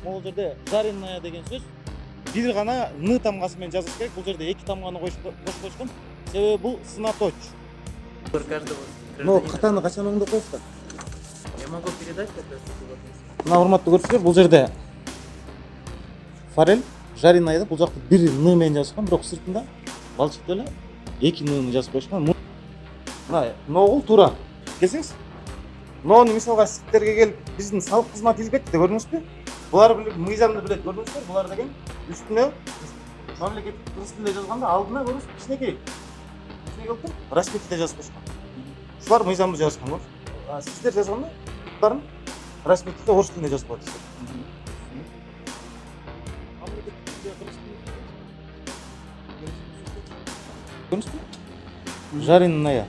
Могул жерде жареная деген сөз бир гана ны тамгасы менен жазыш керек. Бул жерде эки тамганы кошуп койышкон. Себеби бул сынаточ. Каждого Но гражданина. катаны качан оңдоп коесуздар? Я могу передать как раз таки вот если. Мына урматтуу көрүүчүлөр, бул жерде форель жареная, бул жакта бир ны менен жазышкан, бирок сыртында балчыкты эле эки ныны жазып коюшкан. Мына ногул туура. Келсеңиз. Нону мисалга ситтерге келип биздин салык кызматы илип кетти, көрдүңүзбү? Булар мыйзамды билет, көрдүңүзбү? Булар деген үстүнө мамлекеттик кыргыз тилинде жазганда алдына көрүңүз кичинекей. Кичинекей болуп расчет тилде жазып коюшкан. Ушулар мыйзамды жазышкан го. Сиздер жазганда буларын расчет тилде орус тилинде жазып коесуздар. Көрдүңүзбү? Жареная.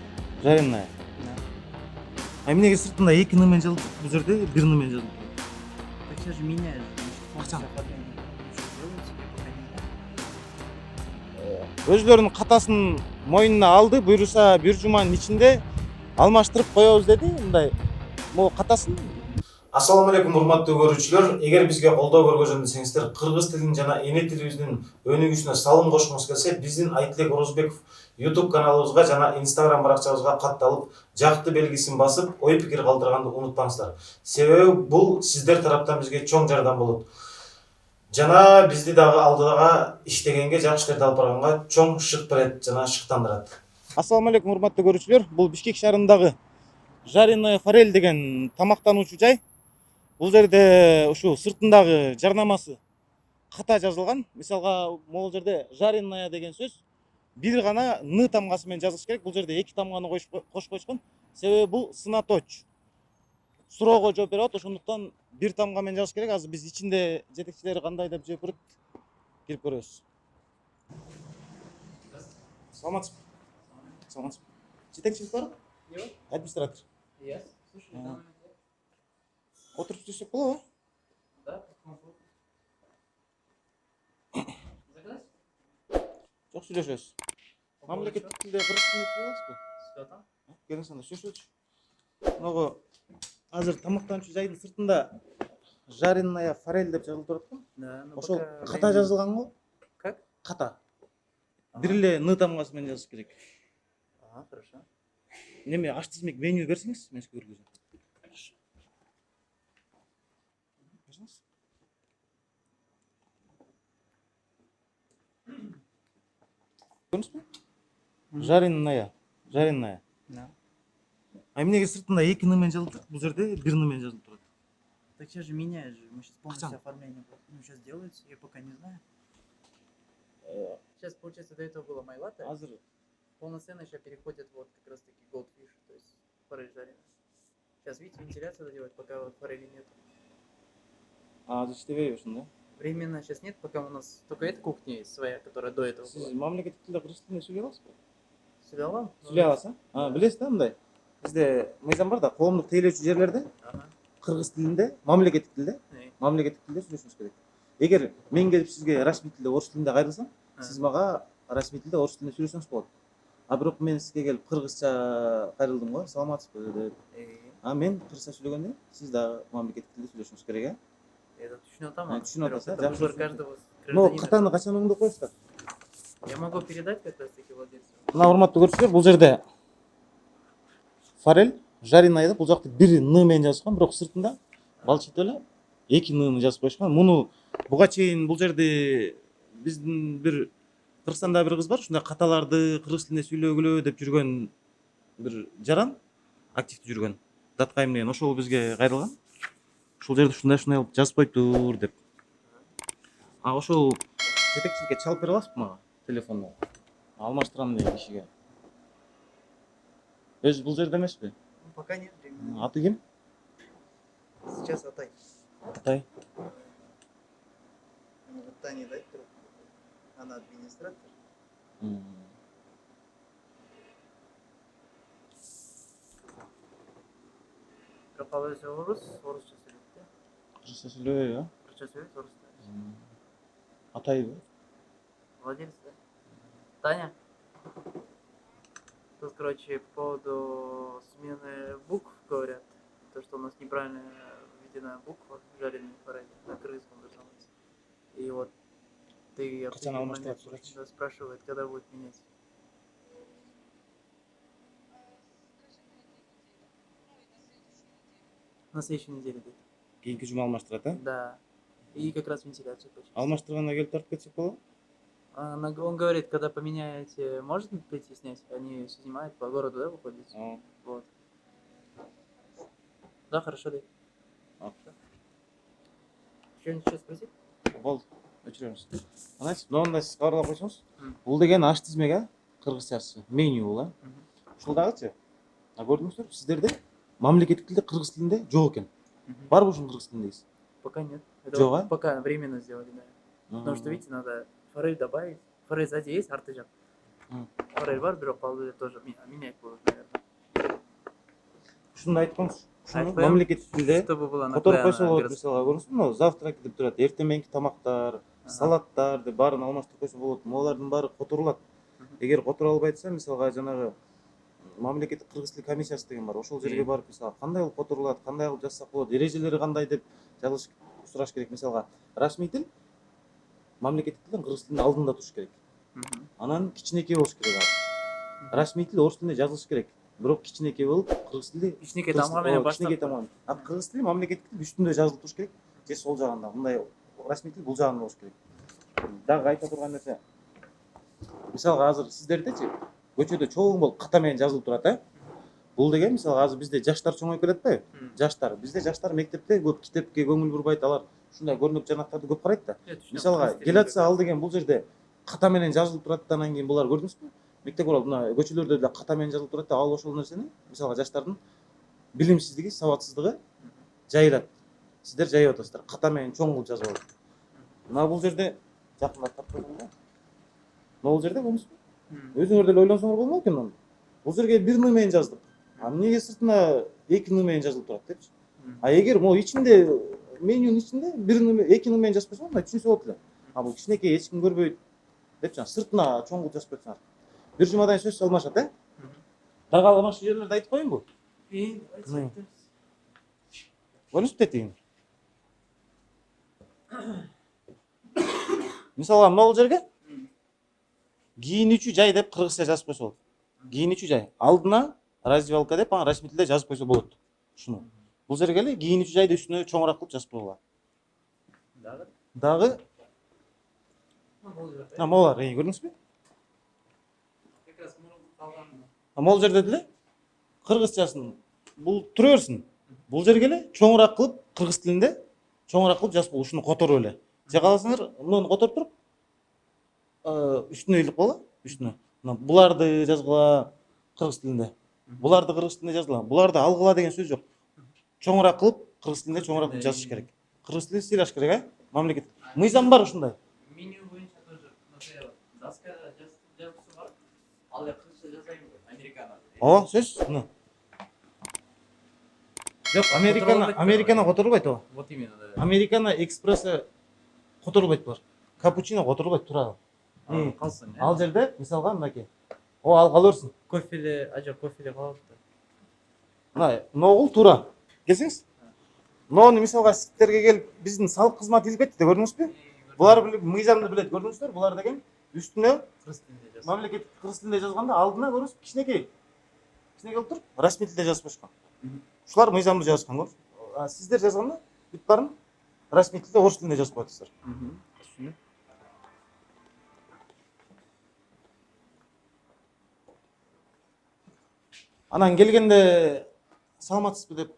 А эмнеге сыртында эки ны менен жазылып, бул жерде бир ны менен жазылып? Так я же меняю. Качан? Что Өзлөрүнүн катасын мойнуна алды, буюрса бир жуманын ичинде алмаштырып коебуз деди. Мындай могу катасын. Ассаламу алейкум урматтуу көрүүчүлөр. Эгер бизге колдоо көргөзөм десеңиздер, кыргыз тилин жана эне тилибиздин өнүгүшүнө салым кошкуңуз келсе, биздин Айтилек Орозбеков YouTube каналыбызга жана Instagram баракчабызга катталып, жакты белгисин басып, ой пикир калтырганды унутпаңыздар. Себеби бул сиздер тараптан бизге чоң жардам болот. Жана бизди дагы алдыга иштегенге, жакшы иштерди алып барганга чоң шык берет жана шыктандырат. Ассаламу алейкум урматтуу көрүүчүлөр. Бул Бишкек шаарындагы жареная форель деген тамактануучу жай. Бул жерде ушу сыртындагы жарнамасы ката жазылган. Мисалга, могул жерде жареная деген сөз бир гана ны тамгасы менен жазыш керек. Бул жерде эки тамганы кошуп койышкон. Себеби бул сынаточ. Суроого жооп берет, ошондуктан бир тамга менен жазыш керек. Азыр биз ичинде жетекчилери кандай деп жооп берет, кирип көрөбүз. Саламатсызбы? Саламатсызбы? Жетекчилик барбы? Нет. Администратор. Я? Слушай, Ага. там Отуруп түзсөк болобу? да, комфортно. Заказать? Жок, сүйлөшөбүз. Мамлекеттик тилде кыргыз тилинде сүйлөй аласызбы? Что там? Келиңиз анда сүйлөшөлүчү. Могу азыр тамактануучу жайдын сыртында жареная форель деп жазылып турат го. Да, но Ошол пока ката временно- жазылган го. Как? Ката. Ага. Бир эле ны тамгасы менен жазыш керек. Ага, хорошо. Неме аш тизмек меню берсеңиз, мен сизге көргөзөм. Көрсөңүз. Көрдүңүзбү? Жареная. Да. А эмнеге сыртында эки ны менен жазылып турат? Бул жерде бир ны менен жазылып турат. Так я же меняю же. Мы сейчас полностью Качан? оформление. Ну, сейчас делается, я пока не знаю. Сейчас, получается, до этого было майлата. Азыр Полноценно сейчас переходит вот как раз таки goldfish, то есть форель жареная. Сейчас, видите, вентиляцию делать, пока вот форели нет. азыр иштебейби ошондо? Временно сейчас нет, пока у нас только эта кухня есть своя, которая до этого Сиз была. мамлекеттик тилде кыргыз тилинде сүйлөй аласызбы? Сюда вам? Сүйлөй аласыз, а? Билесиз да мындай? Бизде мыйзам бар да, коомдук тейлөөчү жерлерде Ага. кыргыз тилинде, мамлекеттик тилде сүйлөшүңүз керек. Эгер мен келип сизге расмий тилде, орус тилинде кайрылсам, сиз мага расмий тилде, орус тилинде сүйлөсөңүз болот. А бирок мен сизге келип кыргызча кайрылдым го, саламатсызбы деп. А мен кыргызча сүйлөгөндө сиз дагы мамлекеттик тилде сүйлөшүңүз керек, а? Это түшүнүп атам. Түшүнүп атасыз, Это жакшы. выбор каждого Но гражданина. катаны качан оңдоп коесуздар? Я могу передать как раз таки владельцу. Мына урматтуу көрүүчүлөр, бул жерде форель жареная, бул жакта бир ны менен жазышкан, бирок сыртында балчыкты эле эки ныны жазып коюшкан. Муну буга чейин бул жерде биздин бир Кыргызстанда бир кыз бар, ушундай каталарды кыргыз тилинде сүйлөгүлө деп жүргөн бир жаран, активдүү жүргөн. Даткайым деген ошол бизге кайрылган. Ушул жерде ушундай кылып жазып коюптур деп. А ошол жетекчиликке чалып бере аласызбы мага телефонду? Алмаштырам деген кишиге. Өзү бул жерде эмеспи? Пока нет времени. Аты ким? Сейчас Атай. Атай. Может, Тане дать трубку? Она администратор. Бирок ал өзү орусча сүйлөйт да. Кыргызча сүйлөбөйбү, а? Орусча сүйлөйт, орусча. Атайбы? Владелец, да? Таня? Тут, короче, по поводу смены букв говорят. То, что у нас неправильно введена буква жареной форели на кыргызском. ты Качан алмаштырат сурачы. спрашивает, когда будет менять. На следующей неделе будет. Кийинки жума алмаштырат, а? Да. И как раз вентиляцию почистить. Алмаштыргандан келип тартып кетсек болобу? Он говорит, когда поменяете, может прийти снять? Они все снимают, по городу, да, выходят? Вот. Да, хорошо, да. Что-нибудь еще спросить? Болду. Өчүрөбүз. Анайчы, мындай сиз кабарлап койсоңуз. Бул деген аш тизмеге кыргызчасы меню бул, а. Ушул дагычы. Көрдүңүздөр, сиздерде мамлекеттик тилде кыргыз тилинде жок экен. Барбы ушунун кыргыз тилиндеги? Пока нет. Это Жок, вот а? пока временно сделали, да. Потому что, видите, надо форель добавить. Форель сзади есть, артыжак. Форель бар, бирок калды тоже менять будут, наверное. Ушуну айткончу. Ушуну Айтпайм, мамлекеттик тилде чтобы было которуп койсо наклеено болот, городское. мисалга көрүңүзбү, завтрак деп турат, эртең мененки тамактар, салаттар деп баарын алмаштырып койсо болот. Могулардын баары которулат. Эгер которо албай атса, мисалга жанагы мамлекеттик кыргыз тили комиссиясы деген бар. Ошол жерге барып, мисалга кандай кылып которулат, кандай кылып жазсак болот, эрежелери кандай деп жазыш сураш керек. Мисалга расмий тил мамлекеттик тилден кыргыз тилинин алдында туруш керек. Анан кичинекей болуш керек ал. Расмий тил орус тилинде жазылыш керек. Бирок кичинекей болуп, кыргыз тили Кичинекей тамга менен баштап. кичинекей тамган. А кыргыз тили мамлекеттик тил үстүндө жазылып туруш керек. Же сол жагында. Мындай расмий тил бул жагында болуш керек. Дагы айта турган нерсе. Мисалга азыр сиздердечи көчөдө чоң болуп ката менен жазылып турат, а? Бул деген мисалга азыр бизде жаштар чоңоюп келет атпайбы? Жаштар. Бизде жаштар мектепте көп китепке көңүл бурбайт, алар ушундай көрнөк жанактарды көп карайт да. Мисалга келатса ал деген бул жерде ката менен жазылып турат, анан кийин булар көрдүңүзбү? Мектеп куралы мына көчөлөрдө деле ката менен жазылып турат да, ал ошол нерсени мисалга жаштардын билимсиздиги, сабатсыздыгы жайылат. Сиздер жайып атасыздар. Ката менен чоң кылып жазып алып. Мына бул жерде жакындатып койдум да. Мына бул жерде көрдүңүзбү? Өзүңөр деле ойлонсоңор болмок экен аны. Бул жерге бир ны менен жаздык. А эмнеге сыртына эки ны менен жазылып турат депчи? А эгер могу ичинде менюнун ичинде бир ны эки ны менен жазып койсоң, мына түшүнсө болот эле. А бул кичинекей эч ким көрбөйт депчи, сыртына чоң кылып жазып койсоңар. Бир жумадан сөз алмашат, э? Дагы алмашуу жерлерди айтып коеюнбу? Көрүнүп тетигин. Мисалга мына бул жерге кийинүүчү жай деп кыргызча жазып койсо болот. Кийинүүчү жай. Алдына раздевалка деп аны расмий тилде жазып койсо болот. Ушуну. Бул жерге эле кийинүүчү жайды үстүнө чоңураак кылып жазып койгула. Дагы могулар, көрдүңүзбү? Могул жерде деле кыргызчасын бул тура берсин. Бул жерге эле чоңураак кылып кыргыз тилинде чоңураак кылып жазып уушуну которуп эле. Же кааласаңар, муну которуп туруп үстүнө илип койгула, үстүнө. Мына буларды жазгыла кыргыз тилинде. Буларды кыргыз тилинде жазгыла. Буларды алгыла деген сөз жок. Чоңураак кылып кыргыз тилинде чоңураак кылып жазыш керек. Кыргыз тилин сыйлаш керек, а? Мамлекет. Мыйзам бар ушундай. Меню боюнча тоже, например, доска жазысы бар. Ал я кыргызча жазайын, американо. Ооба, сөз. Мына. Жок, американо которулбайт ооба. Вот именно, да. Американо экспресс которулбайт булар. Капучино которулбайт, тура. Калсын, Ал жерде мисалга мынакей. О, ал кала берсин. кофеле, кофеле калат. Мына ногул тура. Келсеңиз. Нону мисалга ситтерге келип биздин салык кызматы илип кетти, көрдүңүзбү? Булар билип мыйзамды билет, көрдүңүздөр? Булар деген үстүнө Кыргыз тилинде жазып. мамлекеттик кыргыз тилинде жазганда алдына көрүңүз кичинекей. Кичинекей болуп туруп, расмий тилде жазып койшкон. Ушулар мыйзамды жазышкан, көрүңүз. А сиздер жазганда бүт баарын расмий тилде, орус тилинде жазып коесуздар. Түшүндүм. Анан келгенде саламатсызбы деп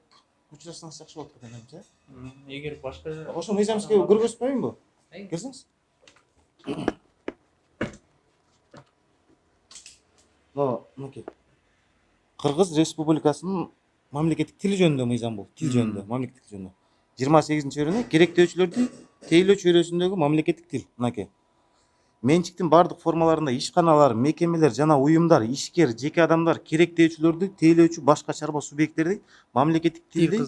учурашсаңыз жакшы болот экен менимче. Эгер башка Ошо мыйзамсызга көргөзүп коеюнбу? Келсеңиз. Мынакей. Кыргыз Республикасынын мамлекеттик тили жөнүндө мыйзам бул. Тил жөнүндө, мамлекеттик тил жөнүндө. 28-чөйрөнү керектөөчүлөрдү тейлөө чөйрөсүндөгү мамлекеттик тил. Мынакей. Менчиктин бардык формаларында ишканалар, мекемелер жана уюмдар, ишкер, жеке адамдар керектөөчүлөрдү тейлөөчү башка чарба субъекттерди мамлекеттик тилде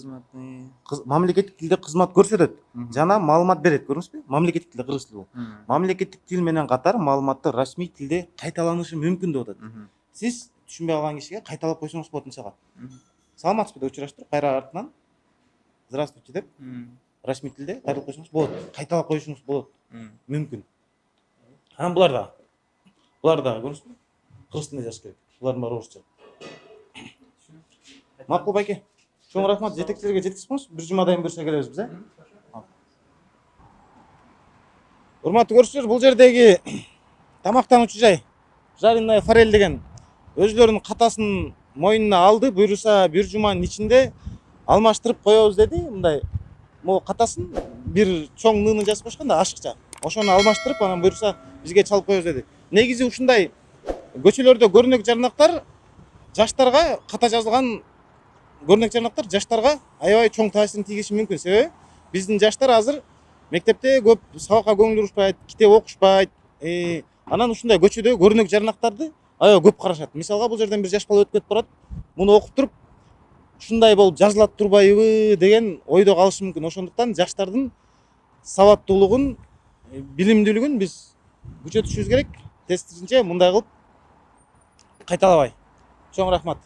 мамлекеттик тилде кызмат көрсөтөт жана маалымат берет, көрдүңүзбү? Мамлекеттик тилде кыргыз тили бул. Мамлекеттик тил менен катар маалыматтар расмий тилде кайталанышы мүмкүн деп атат. Сиз түшүнбөй калган кишиге кайталап койсоңуз болот мисалга. Саламатсызбы деп учураштырып, кайра артынан здравствуйте деп расмий тилде кайталап койсоңуз болот. Кайталап коюшуңуз болот. Мүмкүн. Булар да. Булар да көрсөң. Кыргыз тилинде жазыш керек. Булардын баары орусча. Макул байке. Чоң рахмат. Жетекчилерге жеткизип коюңуз. Бир жумадан буюрса келебиз биз, Урматтуу көрүүчүлөр, бул жердеги тамактануучу жай жареная форель деген өзүлөрүнүн катасын мойнуна алды. Буюрса бир жуманын ичинде алмаштырып коебуз деди. Мындай могу катасын бир чоң нынын жазып коюшкан да ашыкча. Ошону алмаштырып, анан буюрса бизге чалып коебуз деди. Негизи ушундай көчөлөрдө көрнөк жарнактар жаштарга ката жазылган көрнөк жарнактар жаштарга аябай чоң таасирин тийгизиши мүмкүн. Себеби биздин жаштар азыр мектепте көп сабакка көңүл бурушпайт, китеп окушпайт. Анан ушундай көчөдө көрнөк жарнактарды аябай көп карашат. Мисалга бул жерден бир жаш бала өтүп кетип барат. Муну окуп туруп ушундай болуп жазылат турбайбы деген ойдо калышы мүмкүн. Ошондуктан жаштардын сабаттуулугун, билимдүүлүгүн биз күчөтүшүбүз керек. Тескерисинче мындай кылып кайталабай. Чоң рахмат.